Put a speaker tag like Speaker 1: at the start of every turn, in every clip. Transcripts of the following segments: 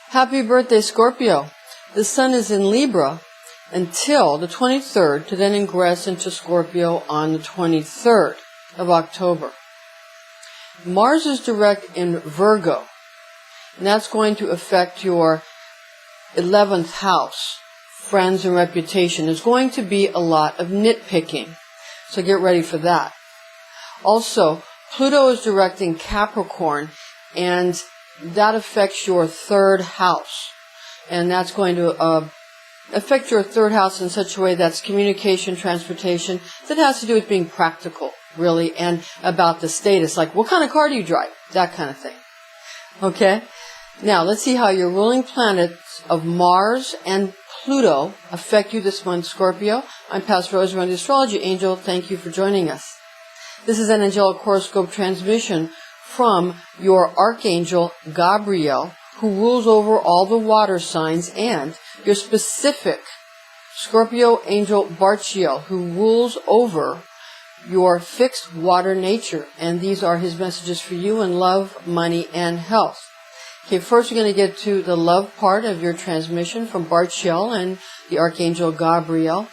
Speaker 1: Happy birthday, Scorpio. The sun is in Libra until the 23rd, to then ingress into Scorpio on the 23rd of October. Mars is direct in Virgo, and that's going to affect your 11th house, friends and reputation. There's going to be a lot of nitpicking, so get ready for that. Also, Pluto is direct in Capricorn, and that affects your 3rd house. And that's going to affect your 3rd house in such a way that's communication, transportation, that has to do with being practical, really, and about the status, like what kind of car do you drive, that kind of thing. Okay? Now, let's see how your ruling planets of Mars and Pluto affect you this month, Scorpio. I'm Pastor Rosemary, the Astrology Angel. Thank you for joining us. This is an angelic horoscope transmission from your Archangel Gabriel, who rules over all the water signs, and your specific Scorpio angel Barchiel, who rules over your fixed water nature. And these are his messages for you in love, money, and health. Okay, first we're going to get to the love part of your transmission from Barchiel and the Archangel Gabriel.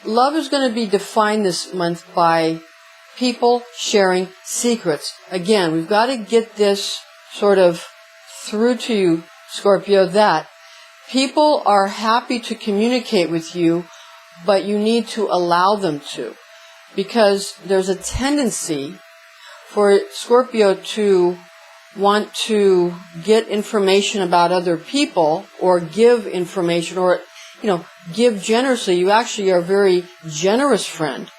Speaker 1: Love is going to be defined this month by people sharing secrets. Again, we've got to get this sort of through to you, Scorpio, that people are happy to communicate with you, but you need to allow them to. Because there's a tendency for Scorpio to want to get information about other people, or give information, or, give generously. You actually are a very generous friend.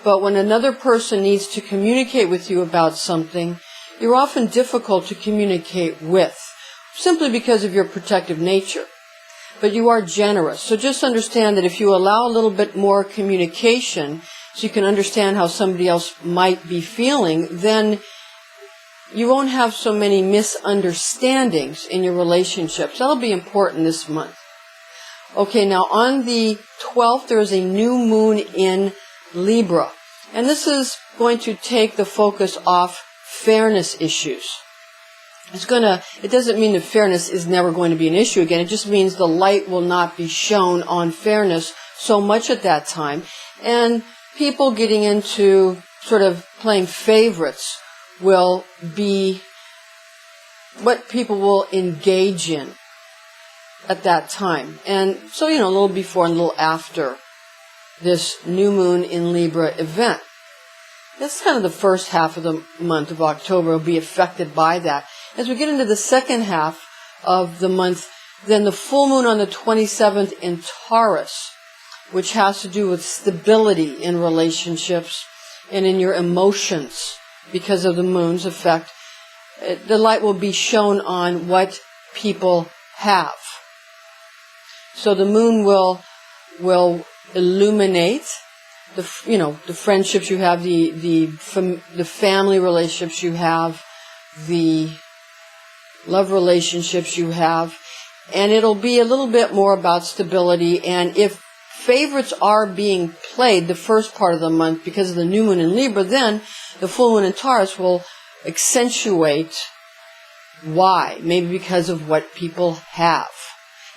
Speaker 1: But when another person needs to communicate with you about something, you're often difficult to communicate with, simply because of your protective nature. But you are generous. So just understand that if you allow a little bit more communication, so you can understand how somebody else might be feeling, then you won't have so many misunderstandings in your relationships. That'll be important this month. Okay, now on the 12th, there is a new moon in Libra. And this is going to take the focus off fairness issues. It doesn't mean that fairness is never going to be an issue again. It just means the light will not be shown on fairness so much at that time. And people getting into sort of playing favorites will be what people will engage in at that time. And so, a little before and a little after this new moon in Libra event. This is kind of the first half of the month of October will be affected by that. As we get into the second half of the month, then the full moon on the 27th in Taurus, which has to do with stability in relationships and in your emotions because of the moon's effect. The light will be shown on what people have. So the moon will illuminate the friendships you have, the family relationships you have, the love relationships you have, and it'll be a little bit more about stability. And if favorites are being played the first part of the month because of the new moon in Libra, then the full moon in Taurus will accentuate why. Maybe because of what people have.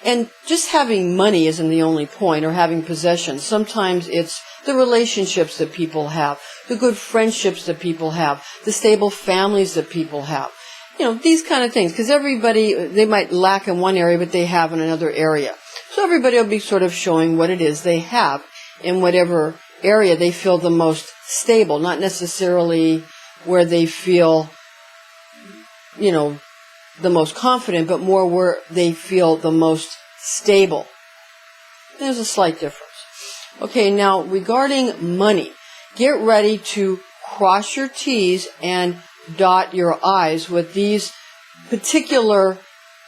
Speaker 1: And just having money isn't the only point, or having possessions. Sometimes it's the relationships that people have, the good friendships that people have, the stable families that people have. These kind of things. Because they might lack in one area, but they have in another area. So everybody will be sort of showing what it is they have in whatever area they feel the most stable. Not necessarily where they feel, the most confident, but more where they feel the most stable. There's a slight difference. Okay, now regarding money, get ready to cross your T's and dot your I's with these particular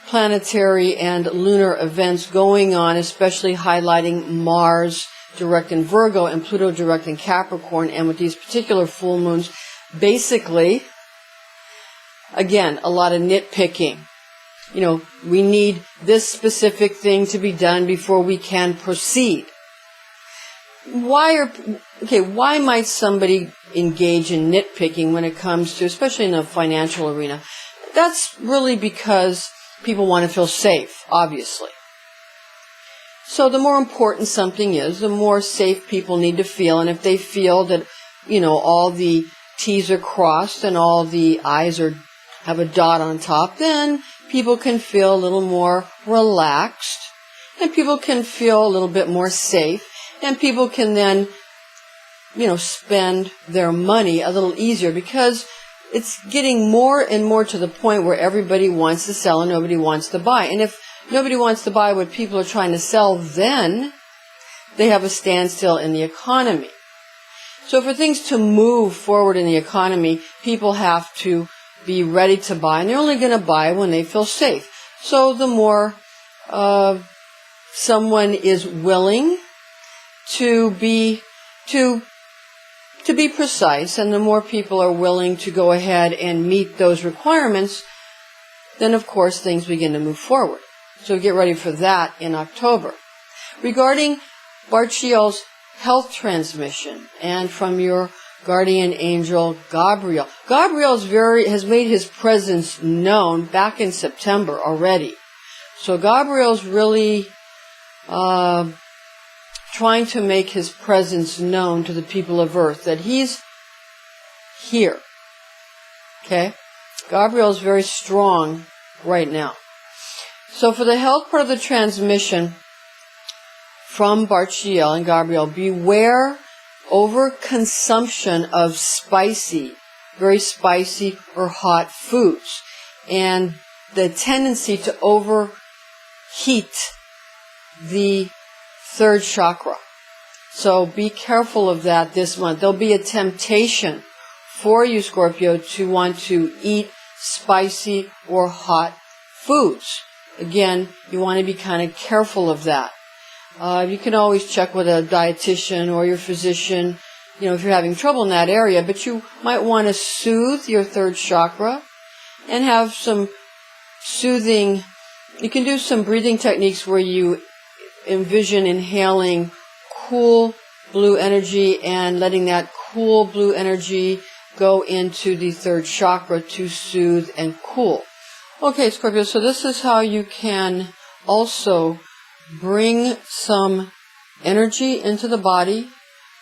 Speaker 1: planetary and lunar events going on, especially highlighting Mars direct in Virgo and Pluto direct in Capricorn, and with these particular full moons, basically, again, a lot of nitpicking. We need this specific thing to be done before we can proceed. Why might somebody engage in nitpicking when it comes to, especially in the financial arena? That's really because people want to feel safe, obviously. So the more important something is, the more safe people need to feel. And if they feel that, all the T's are crossed and all the I's have a dot on top, then people can feel a little more relaxed, and people can feel a little bit more safe, and people can then, spend their money a little easier, because it's getting more and more to the point where everybody wants to sell and nobody wants to buy. And if nobody wants to buy what people are trying to sell, then they have a standstill in the economy. So for things to move forward in the economy, people have to be ready to buy, and they're only going to buy when they feel safe. So the more someone is willing to be precise, and the more people are willing to go ahead and meet those requirements, then of course things begin to move forward. So get ready for that in October. Regarding Barchiel's health transmission, and from your guardian angel Gabriel. Gabriel has made his presence known back in September already. So Gabriel's really trying to make his presence known to the people of Earth, that he's here. Okay? Gabriel's very strong right now. So for the health part of the transmission from Barchiel and Gabriel, beware overconsumption of very spicy or hot foods, and the tendency to overheat the third chakra. So be careful of that this month. There'll be a temptation for you, Scorpio, to want to eat spicy or hot foods. Again, you want to be kind of careful of that. You can always check with a dietitian or your physician, if you're having trouble in that area, but you might want to soothe your third chakra and have some soothing. You can do some breathing techniques where you envision inhaling cool blue energy and letting that cool blue energy go into the third chakra to soothe and cool. Okay, Scorpio, so this is how you can also bring some energy into the body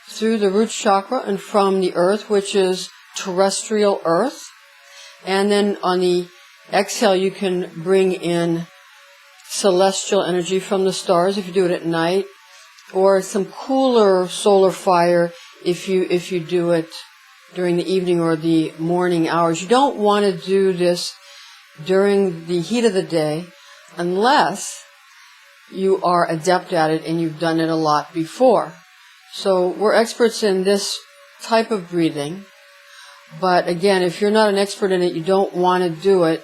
Speaker 1: through the root chakra and from the earth, which is terrestrial earth. And then on the exhale, you can bring in celestial energy from the stars if you do it at night, or some cooler solar fire if you do it during the evening or the morning hours. You don't want to do this during the heat of the day unless you are adept at it and you've done it a lot before. So we're experts in this type of breathing, but again, if you're not an expert in it, you don't want to do it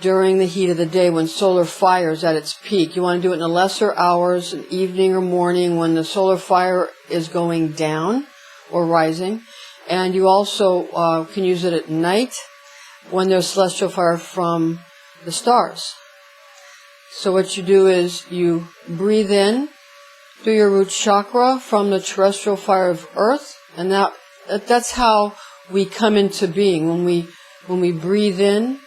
Speaker 1: during the heat of the day when solar fire is at its peak. You want to do it in the lesser hours, in evening or morning, when the solar fire is going down or rising. And you also can use it at night when there's celestial fire from the stars. So what you do is you breathe in through your root chakra from the terrestrial fire of earth, and that's how we come into being. When we breathe in,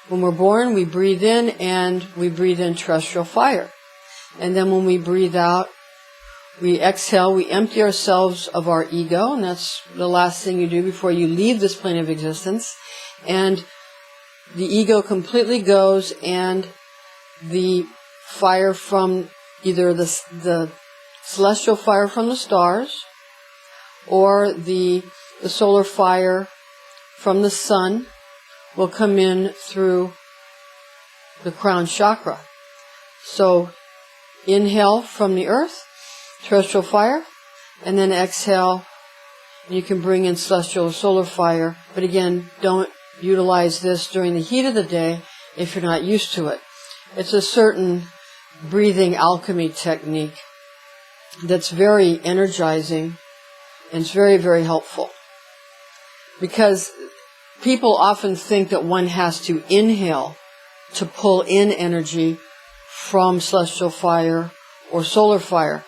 Speaker 1: when we're born, we breathe in and we breathe in terrestrial fire. And then when we breathe out, we exhale, we empty ourselves of our ego, and that's the last thing you do before you leave this plane of existence. And the ego completely goes, and the fire from either the celestial fire from the stars or the solar fire from the sun will come in through the crown chakra. So inhale from the earth, terrestrial fire, and then exhale, and you can bring in celestial or solar fire. But again, don't utilize this during the heat of the day if you're not used to it. It's a certain breathing alchemy technique that's very energizing, and it's very, very helpful. Because people often think that one has to inhale to pull in energy from celestial fire or solar fire.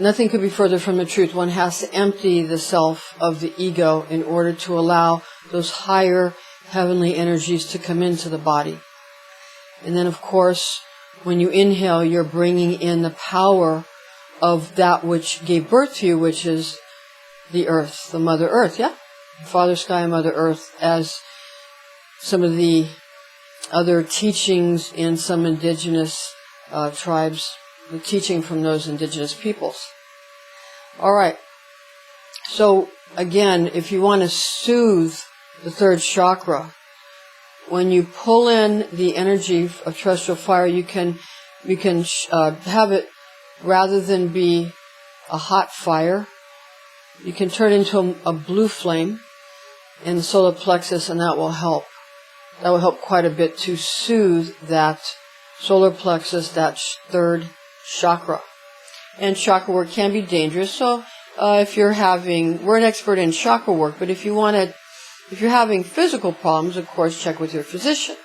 Speaker 1: Nothing could be further from the truth. One has to empty the self of the ego in order to allow those higher heavenly energies to come into the body. And then, of course, when you inhale, you're bringing in the power of that which gave birth to you, which is the earth, the Mother Earth, yeah? Father Sky, Mother Earth, as some of the other teachings in some indigenous tribes, the teaching from those indigenous peoples. All right. So, again, if you want to soothe the third chakra, when you pull in the energy of terrestrial fire, you can have it, rather than be a hot fire, you can turn it into a blue flame in the solar plexus, and that will help. That will help quite a bit to soothe that solar plexus, that third chakra. And chakra work can be dangerous, so if you're having, we're an expert in chakra work, but if you're having physical problems, of course, check with your physician.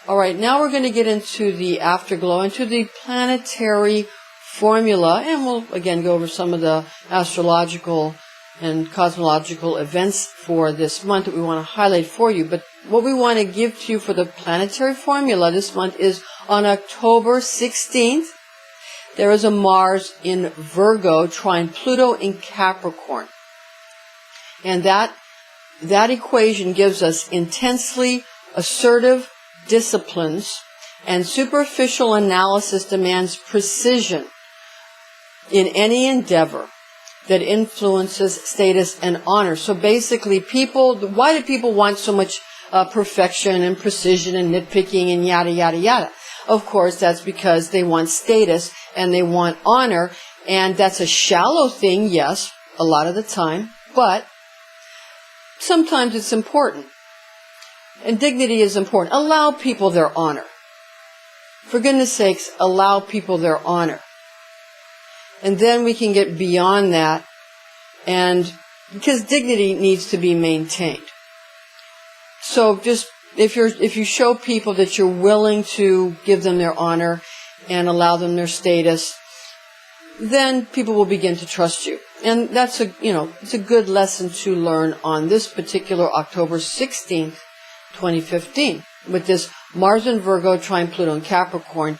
Speaker 1: All right, now we're going to get into the afterglow, into the planetary formula, and we'll again go over some of the astrological and cosmological events for this month that we want to highlight for you. But what we want to give to you for the planetary formula this month is on October 16th, there is a Mars in Virgo trine Pluto in Capricorn. And that equation gives us intensely assertive disciplines, and superficial analysis demands precision in any endeavor that influences status and honor. So basically, why do people want so much perfection and precision and nitpicking and yada, yada, yada? Of course, that's because they want status and they want honor, and that's a shallow thing, yes, a lot of the time, but sometimes it's important. And dignity is important. Allow people their honor. For goodness sakes, allow people their honor. And then we can get beyond that, and because dignity needs to be maintained. So just if you show people that you're willing to give them their honor and allow them their status, then people will begin to trust you. And that's it's a good lesson to learn on this particular October 16th, 2015, with this Mars in Virgo trine Pluto in Capricorn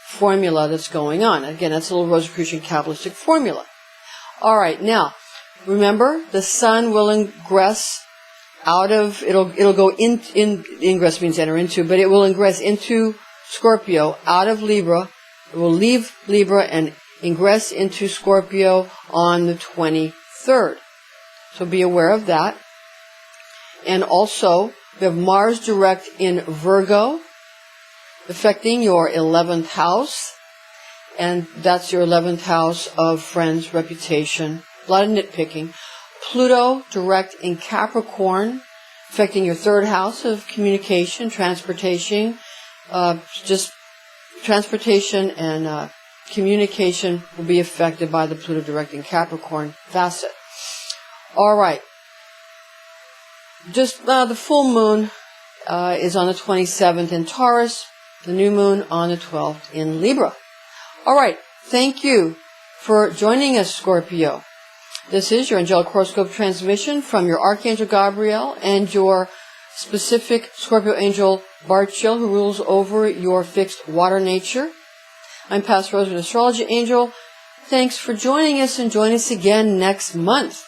Speaker 1: formula that's going on. Again, that's a little Rosicrucian Kabbalistic formula. All right, now remember the Sun will ingress out of it'll go ingress means enter into, but it will ingress into Scorpio out of Libra. It will leave Libra and ingress into Scorpio on the 23rd. So be aware of that. And also, we have Mars direct in Virgo, affecting your 11th house. And that's your 11th house of friends, reputation, a lot of nitpicking. Pluto direct in Capricorn, affecting your 3rd house of communication, transportation, just transportation and communication will be affected by the Pluto direct in Capricorn facet. All right. Just the full moon is on the 27th in Taurus, the new moon on the 12th in Libra. All right. Thank you for joining us, Scorpio. This is your angelic horoscope transmission from your Archangel Gabriel and your specific Scorpio angel Barchiel, who rules over your fixed water nature. I'm Pastor Rose, an astrology angel. Thanks for joining us, and join us again next month.